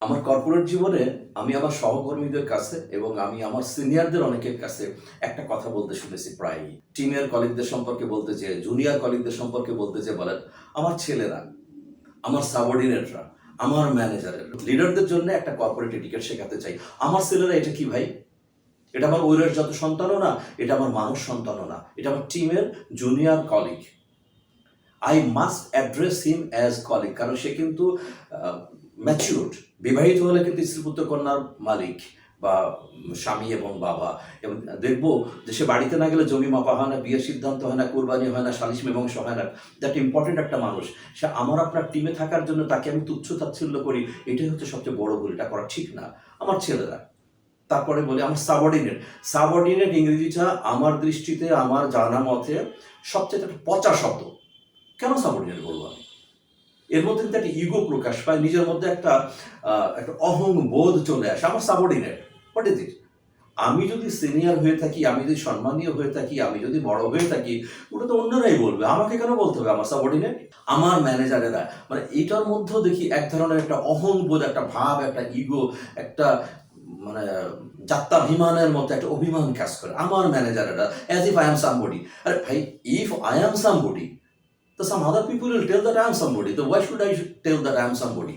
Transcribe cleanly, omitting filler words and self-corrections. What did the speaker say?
আমার কর্পোরেট জীবনে আমি আমার সহকর্মীদের কাছে এবং আমি আমার সিনিয়রদের অনেকের কাছে একটা কথা বলতে শুনেছি প্রায়ই। টিমের কলিগদের সম্পর্কে বলতে চেয়ে, জুনিয়র কলিগদের সম্পর্কে বলতে চেয়ে বলেন, আমার ছেলেরা, আমার সাবঅর্ডিনেটরা, আমার ম্যানেজারের, লিডারদের জন্য একটা কর্পোরেট এটিকেট শেখাতে চাই। আমার ছেলেরা এটা কি ভাই? এটা আমার ঐরসজাত সন্তানও না, এটা আমার মানুষ সন্তানও না, এটা আমার টিমের junior colleague. I must address him as colleague, কারণ সে কিন্তু ম্যাচিউরড। বিবাহিত হলে কিন্তু স্ত্রী পুত্র কন্যার মালিক বা স্বামী এবং বাবা। এবং দেখবো যে সে বাড়িতে না গেলে জমি মাপা হয় না, বিয়ের সিদ্ধান্ত হয় না, কোরবানি হয় না, সালিশ মীমাংস হয় না। দ্যাট ইম্পর্টেন্ট একটা মানুষ। সে আমার আপনার টিমে থাকার জন্য তাকে আমি তুচ্ছ তাচ্ছিল্য করি, এটাই হচ্ছে সবচেয়ে বড় ভুল। এটা করা ঠিক না। আমার ছেলেরা, তারপরে বলি আমার সাবঅর্ডিনেট। সাবঅর্ডিনেট ইংরেজিটা আমার দৃষ্টিতে, আমার জানা মতে সবচেয়ে একটা পচা শব্দ। কেন সাবঅর্ডিনেট বলবো আমি? এর মধ্যে কিন্তু একটা ইগো প্রকাশ পায়, নিজের মধ্যে একটা একটা অহং বোধ চলে আসে। আমার সাবঅর্ডিনেট, হোয়াট ইজ ইট? আমি যদি সিনিয়র হয়ে থাকি, আমি যদি সম্মানীয় হয়ে থাকি, আমি যদি বড় হয়ে থাকি, ওটা তো অন্যরাই বলবে। আমাকে কেন বলতে হবে আমার সাবঅর্ডিনেট? আমার ম্যানেজারেরা, মানে এটার মধ্যেও দেখি এক ধরনের একটা অহং বোধ, একটা ভাব, একটা ইগো, একটা মানে যাত্রাভিমানের মতো একটা অভিমান কাজ করে। আমার ম্যানেজারেরা, as if I am somebody. আরে ভাই, if I am somebody, so some other people will tell that I am somebody. So why should I tell that I am somebody?